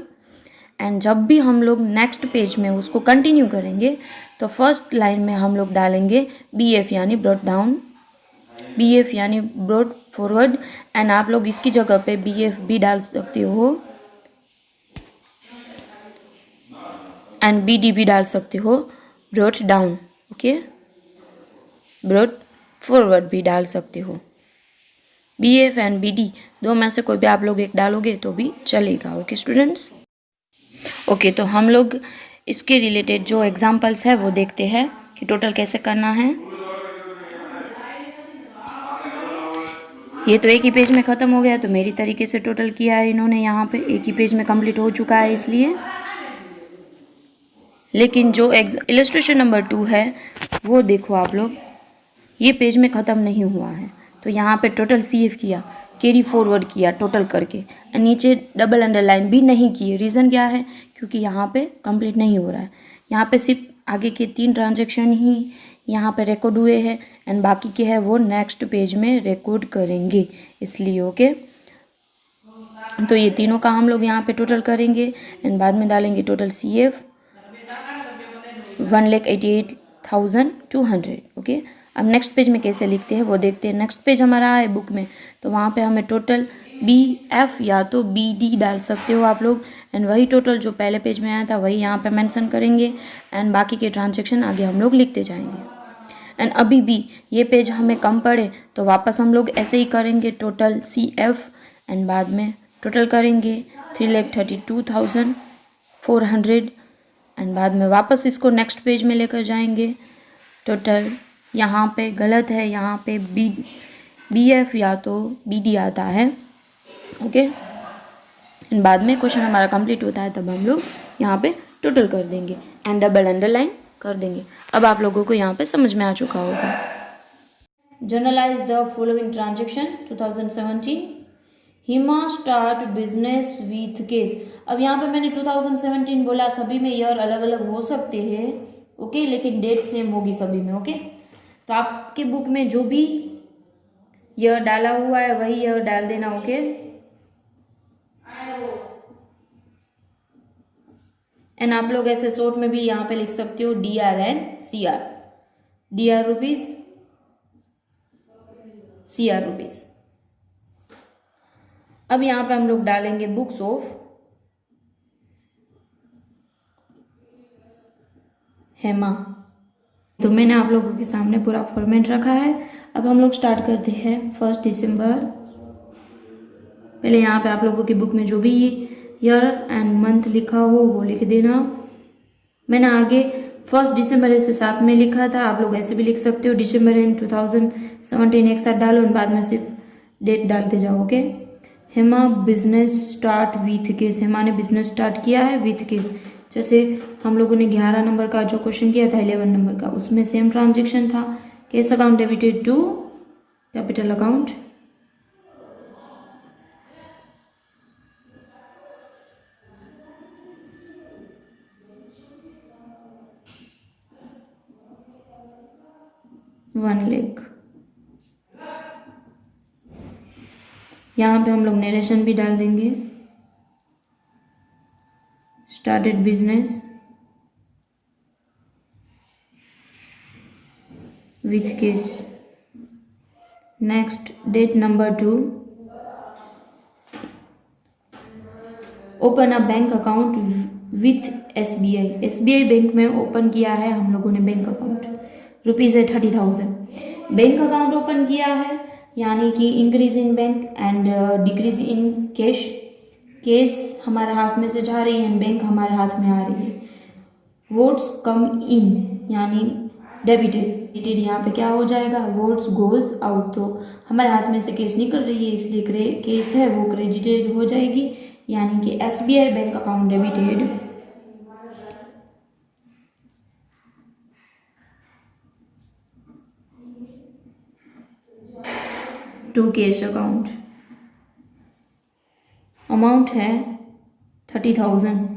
And जब भी हम लोग नेक्स्ट पेज में उसको कंटिन्यू करेंगे तो फर्स्ट लाइन में हम लोग डालेंगे BF यानी ब्रॉट डाउन, BF यानी ब्रॉट फॉरवर्ड। एंड आप लोग इसकी जगह पे BF भी डाल सकते हो एंड BD भी डाल सकते हो, brought down. Okay, brought forward भी डाल सकते हो। BF एंड BD दो में से कोई भी आप लोग एक डालोगे तो भी चलेगा। ओके स्टूडेंट्स, ओके, तो हम लोग इसके रिलेटेड जो एग्जाम्पल्स है वो देखते हैं कि टोटल कैसे करना है। ये तो एक ही पेज में ख़त्म हो गया, तो मेरी तरीके से टोटल किया है इन्होंने, यहाँ पे एक ही पेज में कंप्लीट हो चुका है इसलिए। लेकिन जो इलस्ट्रेशन नंबर 2 है वो देखो आप लोग, ये पेज में ख़त्म नहीं हुआ है, तो यहाँ पे टोटल CF किया, कैरी फॉरवर्ड किया टोटल करके, नीचे डबल अंडरलाइन भी नहीं किए। रीज़न क्या है? क्योंकि यहाँ पे कंप्लीट नहीं हो रहा है, यहाँ पे सिर्फ आगे के 3 ट्रांजेक्शन ही यहाँ पे रिकॉर्ड हुए हैं एंड बाकी के है वो नेक्स्ट पेज में रिकॉर्ड करेंगे इसलिए। ओके, तो ये तीनों का हम लोग यहाँ पे टोटल करेंगे एंड बाद में डालेंगे टोटल CF 1,88,200। ओके, अब नेक्स्ट पेज में कैसे लिखते हैं वो देखते हैं। नेक्स्ट पेज हमारा है बुक में, तो वहाँ पे हमें टोटल BF या तो BD डाल सकते हो आप लोग, एंड वही टोटल जो पहले पेज में आया था वही यहाँ पे मेंशन करेंगे, एंड बाकी के ट्रांजेक्शन आगे हम लोग लिखते जाएंगे। एंड अभी भी ये पेज हमें कम पड़े तो वापस हम लोग ऐसे ही करेंगे, टोटल CF एंड बाद में टोटल करेंगे 3,32,400 एंड बाद में वापस इसको नेक्स्ट पेज में लेकर जाएंगे। टोटल यहाँ पे गलत है, यहाँ पे BF या तो BD आता है, ओके। एंड बाद में क्वेश्चन हमारा कंप्लीट होता है तब हम लोग यहाँ पे टोटल कर देंगे एंड डबल अंडरलाइन कर देंगे। अब आप लोगों को यहाँ पे समझ में आ चुका होगा। Generalized the following transaction 2017। Hima start business with case. अब यहाँ पे मैंने 2017 बोला, सभी में ईयर अलग अलग हो सकते हैं, ओके, लेकिन डेट सेम होगी सभी में, ओके। तो आपके बुक में जो भी ईयर डाला हुआ है वही ईयर डाल देना, ओके। एंड आप लोग ऐसे शॉर्ट में भी यहाँ पे लिख सकते हो DR and CR, DR rupees, CR rupees. अब यहाँ पे हम लोग डालेंगे बुक्स ऑफ हेमा। तो मैंने आप लोगों के सामने पूरा फॉर्मेट रखा है। अब हम लोग स्टार्ट करते हैं 1 दिसंबर। पहले यहाँ पे आप लोगों की बुक में जो भी ईयर एंड मंथ लिखा हो वो लिख देना। मैंने आगे 1 दिसंबर ऐसे साथ में लिखा था, आप लोग ऐसे भी लिख सकते हो, दिसंबर इन 2017 एक साथ डालो और बाद में सिर्फ डेट डालते जाओ, okay. Hema business start with case. Hema ने बिजनेस स्टार्ट किया है विथ केस। जैसे हम लोगों ने 11 नंबर का जो क्वेश्चन किया था 11 नंबर का, उसमें सेम ट्रांजेक्शन था, cash account debited to capital account. ₹1,00,000। यहाँ पे हम लोग नरेशन भी डाल देंगे, started business with cash. Next date number 2, open a bank account with SBI। SBI bank में ओपन किया है हम लोगों ने बैंक अकाउंट, रुपीज़ है 30,000। बैंक अकाउंट ओपन किया है यानी कि increase in bank and decrease in cash. Case हमारे हाथ में से जा रही है, बैंक हमारे हाथ में आ रही है। वोट्स कम इन यानी डेबिटेड, यहाँ पे क्या हो जाएगा, वोट्स गोज आउट। तो हमारे हाथ में से केस निकल रही है इसलिए केस है वो क्रेडिटेड हो जाएगी, यानी कि SBI bank account debited to cash account. Amount है 30,000।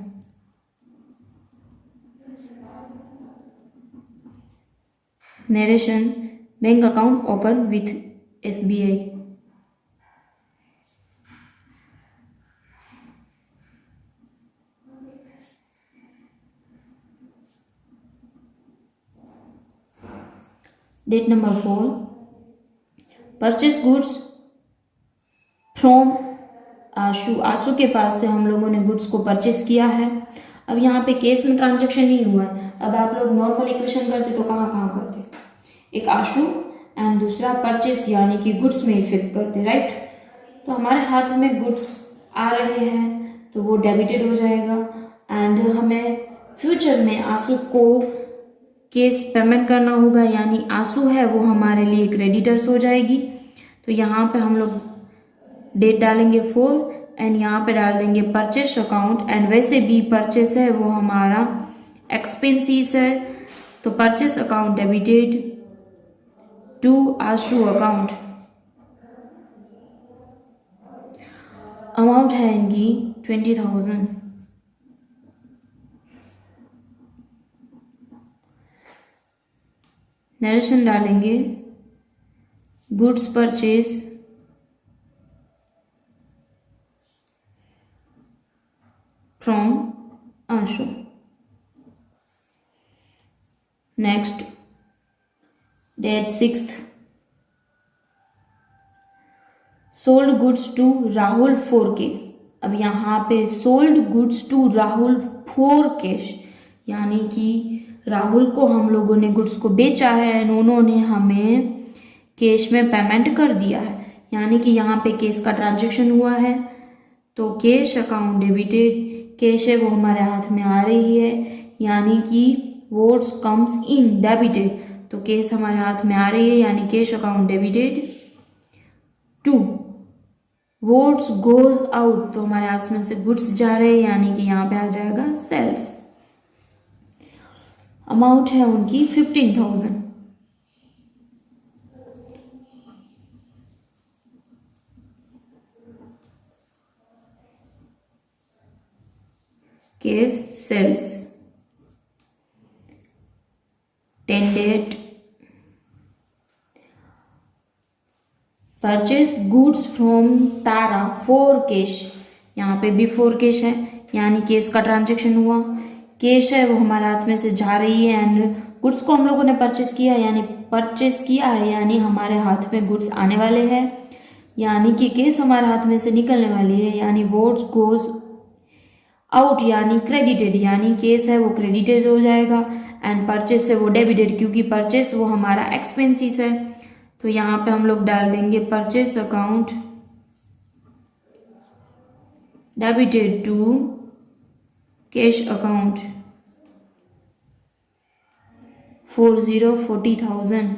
Narration bank account open with SBI। Date number 4, purchase goods from Ashu. Ashu के पास से हम लोगों ने गुड्स को परचेज किया है। अब यहाँ पे केस में ट्रांजेक्शन नहीं हुआ है। अब आप लोग नॉर्मल इक्वेशन करते तो कहाँ कहाँ करते, एक आशु एंड दूसरा परचेस यानी कि गुड्स में इफेक्ट करते, राइट। तो हमारे हाथ में गुड्स आ रहे हैं तो वो डेबिटेड हो जाएगा एंड हमें फ्यूचर में आशु को केस पेमेंट करना होगा, यानी आंसू है वो हमारे लिए क्रेडिटर्स हो जाएगी। तो यहाँ पे हम लोग डेट डालेंगे 4 एंड यहाँ पे डाल देंगे परचेस अकाउंट। एंड वैसे भी परचेस है वो हमारा एक्सपेंसिस है, तो purchase account debited to Ashu account. Amount है इनकी 20,000। नरेशन डालेंगे goods purchase from Ashu. Next date 6th, sold goods to Rahul for cash. अब यहाँ पे sold goods to Rahul for cash, यानी कि राहुल को हम लोगों ने गुड्स को बेचा है एंड उन्होंने हमें कैश में पेमेंट कर दिया है, यानी कि यहाँ पे कैश का ट्रांजेक्शन हुआ है। तो कैश अकाउंट डेबिटेड, कैश है वो हमारे हाथ में आ रही है, यानी कि वॉट्स कम्स इन डेबिटेड, तो कैश हमारे हाथ में आ रही है यानी cash account debited. To what's goes out, तो हमारे हाथ में से गुड्स जा रहे हैं यानी कि यहाँ पे आ जाएगा सेल्स। अमाउंट है उनकी 15,000। Cash sales. Tended purchase goods from Tara for cash, यहाँ पे भी फॉर कैश है यानी कैश का ट्रांजेक्शन हुआ। कैश है वो हमारे हाथ में से जा रही है एंड गुड्स को हम लोगों ने परचेस किया है यानी हमारे हाथ में गुड्स आने वाले हैं, यानी कि कैश हमारे हाथ में से निकलने वाली है, यानी वॉट गोज आउट यानी क्रेडिटेड, यानी कैश है वो क्रेडिटेड हो जाएगा एंड परचेस है वो डेबिटेड, क्योंकि परचेस वो हमारा एक्सपेंसिस है। तो यहाँ पे हम लोग डाल देंगे purchase account debited to cash account 40,000।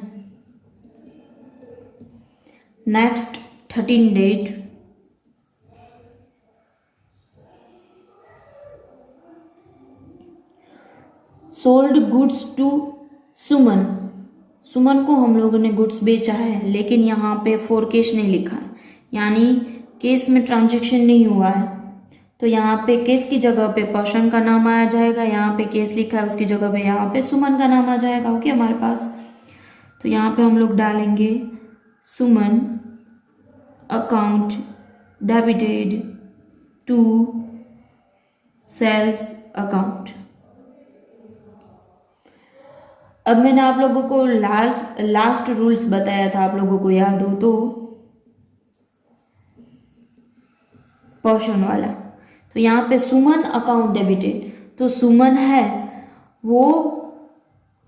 Next 13 date, sold goods to Suman. Suman को हम लोगों ने गुड्स बेचा है लेकिन यहाँ पे फॉर कैश नहीं लिखा है, यानी कैश में ट्रांजेक्शन नहीं हुआ है। तो यहाँ पे कैश की जगह पे पर्सन का नाम आ जाएगा, यहाँ पे कैश लिखा है उसकी जगह पे यहाँ पे सुमन का नाम आ जाएगा। ओके हमारे पास, तो यहाँ पे हम लोग डालेंगे Suman account debited to sales account. अब मैंने आप लोगों को लास्ट रूल्स बताया था, आप लोगों को याद हो तो, पोर्शन वाला। तो यहाँ पे सुमन अकाउंट डेबिटेड, तो सुमन है वो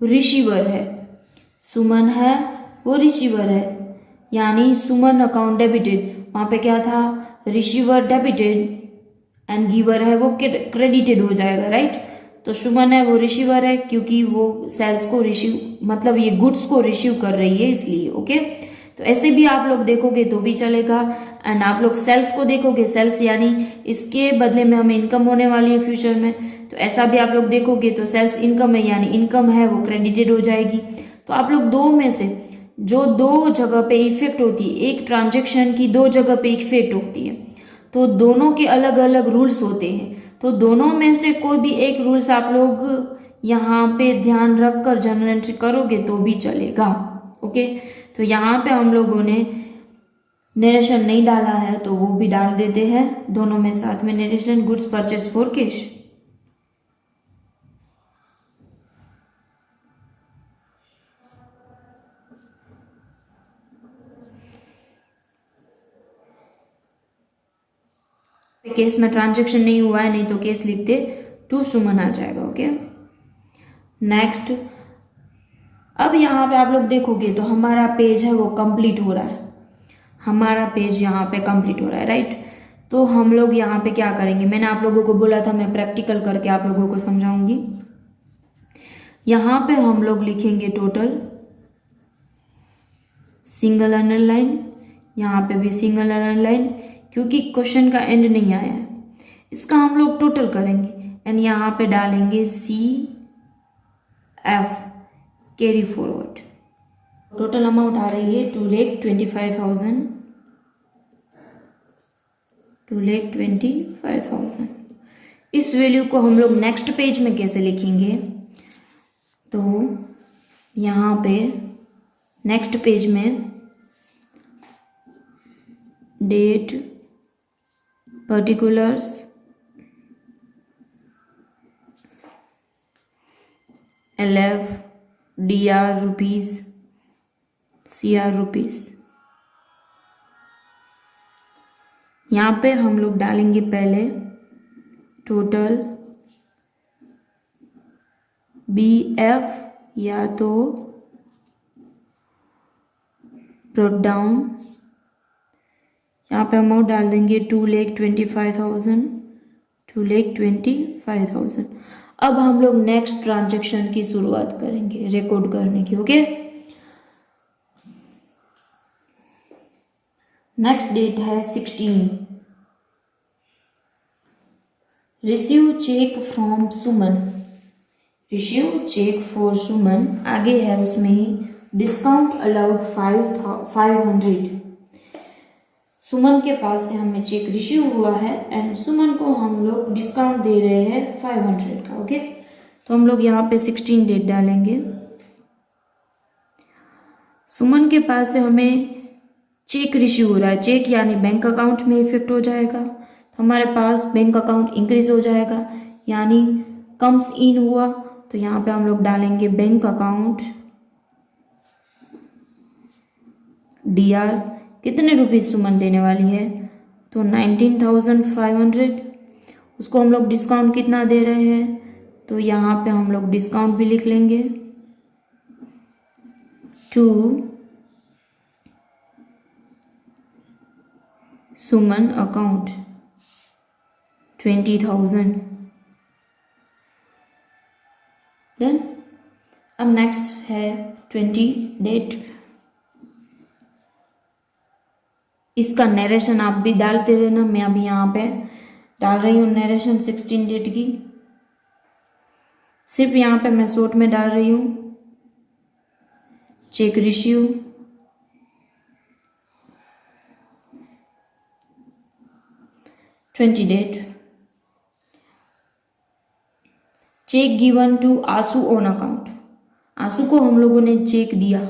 रिसीवर है, सुमन है वो रिसीवर है, यानी सुमन अकाउंट डेबिटेड, वहाँ पे क्या था रिसीवर डेबिटेड एंड गिवर है वो क्रेडिटेड हो जाएगा, राइट। तो सुमन है वो रिसीवर है क्योंकि वो सेल्स को रिसीव मतलब ये गुड्स को रिसीव कर रही है इसलिए। ओके, तो ऐसे भी आप लोग देखोगे तो भी चलेगा एंड आप लोग सेल्स को देखोगे, सेल्स यानी इसके बदले में हमें इनकम होने वाली है फ्यूचर में, तो ऐसा भी आप लोग देखोगे तो सेल्स इनकम है यानी इनकम है वो क्रेडिटेड हो जाएगी। तो आप लोग दो में से जो दो जगह पे इफेक्ट होती है, एक ट्रांजेक्शन की दो जगह पे इफेक्ट होती है, तो दोनों के अलग अलग रूल्स होते हैं, तो दोनों में से कोई भी एक रूल्स आप लोग यहाँ पे ध्यान रख कर जर्नल एंट्री करोगे तो भी चलेगा। ओके, तो यहाँ पे हम लोगों ने नरेशन नहीं डाला है तो वो भी डाल देते हैं, दोनों में साथ में narration, goods purchase for cash. Case में ट्रांजेक्शन नहीं हुआ है, नहीं तो केस लिखते टू सुमन आ जाएगा। ओके, नेक्स्ट, अब यहाँ पे आप लोग देखोगे तो हमारा पेज है वो कंप्लीट हो रहा है, हमारा पेज यहाँ पे कंप्लीट हो रहा है, राइट। तो हम लोग यहाँ पे क्या करेंगे, मैंने आप लोगों को बोला था मैं प्रैक्टिकल करके आप लोगों को समझाऊंगी। यहाँ पे हम लोग लिखेंगे टोटल, सिंगल अंडरलाइन, यहाँ पे भी सिंगल अंडरलाइन, क्योंकि क्वेश्चन का एंड नहीं आया है, इसका हम लोग टोटल करेंगे एंड यहाँ पे डालेंगे CF carry forward. Total amount आ रही है 2,25,000, 2,25,000। इस वैल्यू को हम लोग नेक्स्ट पेज में कैसे लिखेंगे, तो यहाँ पे नेक्स्ट पेज में date, particulars, LF, DR rupees, CR rupees. यहाँ पे हम लोग डालेंगे पहले टोटल BF या तो ब्रॉट डाउन, यहाँ पे अमाउंट डाल देंगे 2,25,000, 2,25,000। अब हम लोग नेक्स्ट ट्रांजैक्शन की शुरुआत करेंगे रिकॉर्ड करने की। ओके, नेक्स्ट डेट है 16। Receive cheque from Suman, receive cheque for Suman, आगे है उसमें ही डिस्काउंट अलाउड 500। सुमन के पास से हमें चेक रिसीव हुआ है एंड सुमन को हम लोग डिस्काउंट दे रहे हैं 500 का। ओके, तो हम लोग यहाँ पे 16 डेट डालेंगे। सुमन के पास से हमें चेक रिसीव हो रहा है, चेक यानी बैंक अकाउंट में इफेक्ट हो जाएगा, तो हमारे पास बैंक अकाउंट इंक्रीज हो जाएगा यानी कम्स इन हुआ, तो यहाँ पे हम लोग डालेंगे बैंक अकाउंट DR, कितने रुपीस सुमन देने वाली है, तो 19,500। उसको हम लोग डिस्काउंट कितना दे रहे हैं, तो यहाँ पे हम लोग डिस्काउंट भी लिख लेंगे टू सुमन अकाउंट 20,000। देन अब नेक्स्ट है 20 डेट। इसका नरेशन आप भी डालते रहना, मैं अभी यहाँ पे डाल रही हूँ नरेशन 16 डेट की, सिर्फ यहाँ पे मैं शॉर्ट में डाल रही हूँ cheque receive, date cheque given to Ansu on account, Ansu को हम लोगों ने चेक दिया।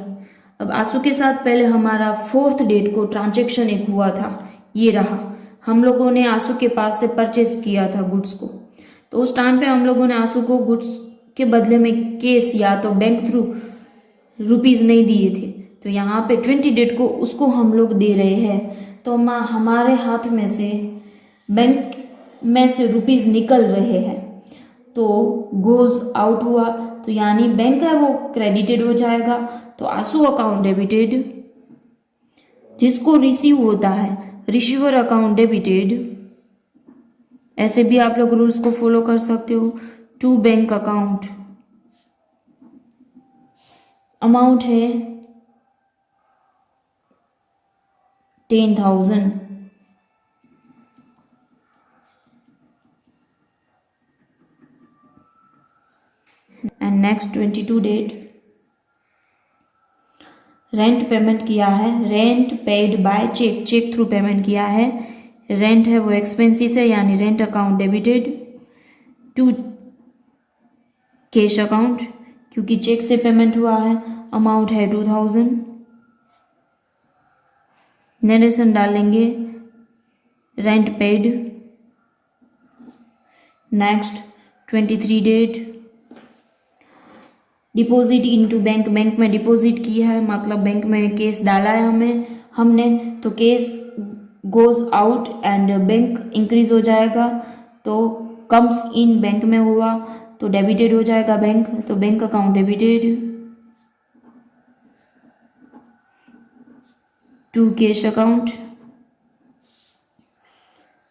अब आंसू के साथ पहले हमारा 4th डेट को ट्रांजैक्शन एक हुआ था, ये रहा, हम लोगों ने आंसू के पास से परचेज किया था गुड्स को, तो उस टाइम पे हम लोगों ने आंसू को गुड्स के बदले में कैश या तो बैंक थ्रू रुपीज़ नहीं दिए थे, तो यहाँ पे 20 डेट को उसको हम लोग दे रहे हैं, तो हमारे हाथ में से बैंक में से रुपीज़ निकल रहे हैं, तो गोज आउट हुआ, तो यानी बैंक है वो क्रेडिटेड हो जाएगा, तो आंसू अकाउंट डेबिटेड, जिसको रिसीव होता है रिसीवर अकाउंट डेबिटेड, ऐसे भी आप लोग रूल्स को फॉलो कर सकते हो, टू बैंक अकाउंट, अमाउंट है 10,000। And next 22 date rent payment किया है, rent paid by cheque, cheque through payment किया है, रेंट है वो एक्सपेंसिस है यानी rent account debited to cash account, क्योंकि चेक से पेमेंट हुआ है, अमाउंट है 2,000। नरेशन डालेंगे rent paid. Next 23 date deposit into bank, bank में डिपॉजिट किया है मतलब बैंक में कैश डाला है हमने, तो cash goes out and bank increase हो जाएगा, तो कम्स इन बैंक में हुआ तो डेबिटेड हो जाएगा बैंक, तो bank account debited to cash account,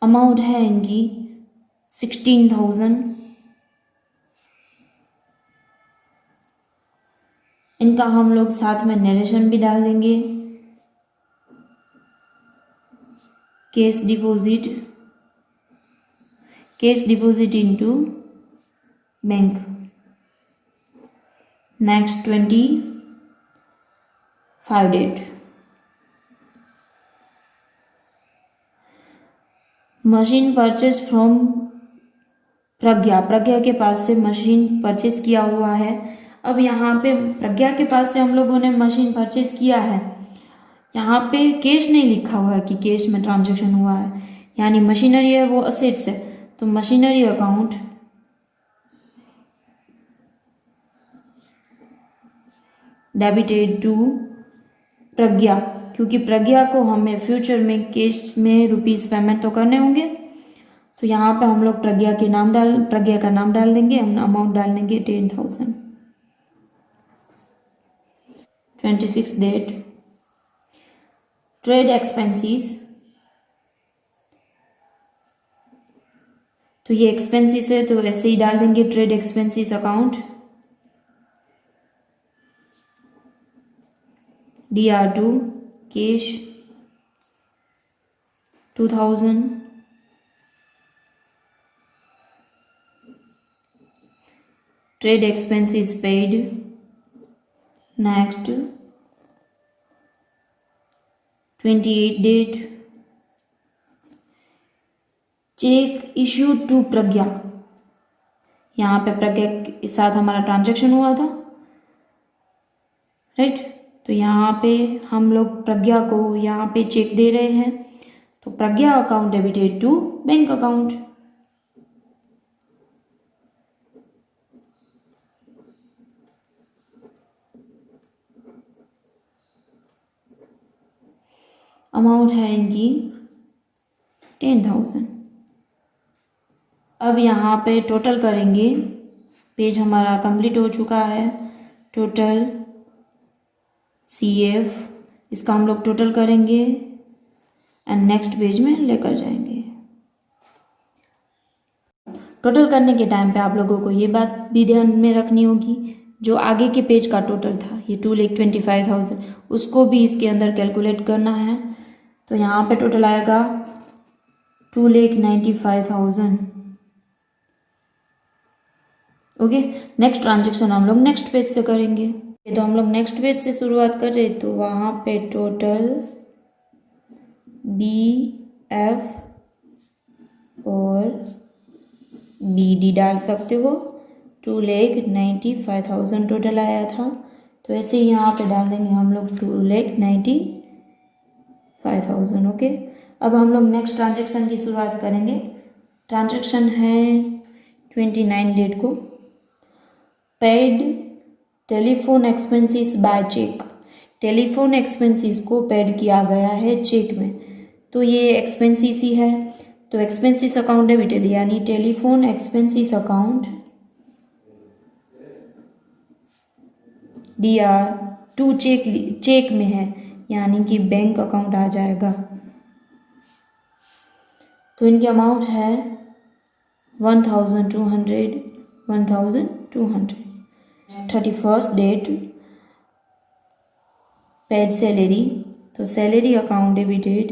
amount है इनकी 16,000। इनका हम लोग साथ में नरेशन भी डाल देंगे, cash deposit into bank. Next 25 date machine purchase from Pragya, Pragya के पास से मशीन परचेज किया हुआ है। अब यहाँ पे प्रज्ञा के पास से हम लोगों ने मशीन परचेज किया है, यहाँ पे कैश नहीं लिखा हुआ है कि कैश में ट्रांजैक्शन हुआ है, यानी मशीनरी है वो असेट्स है, तो मशीनरी अकाउंट डेबिटेड टू प्रज्ञा, क्योंकि प्रज्ञा को हमें फ्यूचर में कैश में रुपीस पेमेंट तो करने होंगे, तो यहाँ पे हम लोग प्रज्ञा का नाम डाल देंगे, हम अमाउंट डाल देंगे 10,000। 26 डेट ट्रेड एक्सपेंसेस, तो ये एक्सपेंसेस है तो ऐसे ही डाल देंगे trade expenses account DR2 cash 2000, trade expenses paid, next 28 date cheque issued to Pragya, यहाँ पे प्रज्ञा के साथ हमारा ट्रांजैक्शन हुआ था, राइट। तो यहाँ पे हम लोग प्रज्ञा को यहाँ पे चेक दे रहे हैं, तो Pragya account debited to bank account. Amount है इनकी 10,000। अब यहाँ पे टोटल करेंगे, पेज हमारा कंप्लीट हो चुका है। टोटल CF, इसका हम लोग टोटल करेंगे एंड नेक्स्ट पेज में लेकर जाएंगे। टोटल करने के टाइम पे आप लोगों को ये बात भी ध्यान में रखनी होगी, जो आगे के पेज का टोटल था ये 2,25,000, उसको भी इसके अंदर कैलकुलेट करना है। तो यहाँ पे टोटल आएगा 2,95,000। ओके, नेक्स्ट ट्रांजेक्शन हम लोग नेक्स्ट पेज से करेंगे। तो हम लोग नेक्स्ट पेज से शुरुआत कर रहे, तो वहाँ पे टोटल BF और BD डाल सकते हो। 2,95,000 टोटल आया था, तो ऐसे ही यहाँ पे डाल देंगे हम लोग 2,95,000। ओके, अब हम लोग नेक्स्ट ट्रांजेक्शन की शुरुआत करेंगे। ट्रांजेक्शन है 29 डेट को, paid telephone expenses by cheque, telephone expenses को पेड किया गया है चेक में, तो ये एक्सपेंसेस ही है, तो एक्सपेंसेस अकाउंट डेबिटेड, यानी telephone expenses account DR2 cheque में है, यानी कि बैंक अकाउंट आ जाएगा। तो इनकी अमाउंट है 1,200। 31st डेट पेड सैलरी, तो salary account debited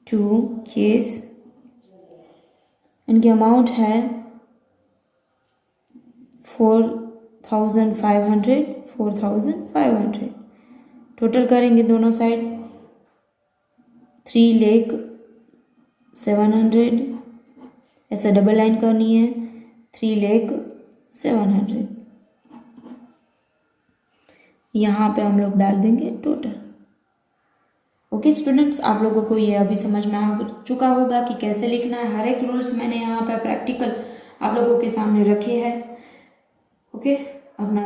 to cash, इनकी अमाउंट है 4,500। टोटल करेंगे दोनों साइड 3,07,000, ऐसा डबल लाइन करनी है 3,07,000। यहाँ पे हम लोग डाल देंगे टोटल। ओके स्टूडेंट्स, आप लोगों को ये अभी समझ में आ चुका होगा कि कैसे लिखना है। हर एक रूल्स मैंने यहाँ पे प्रैक्टिकल आप लोगों के सामने रखे हैं। ओके, अपना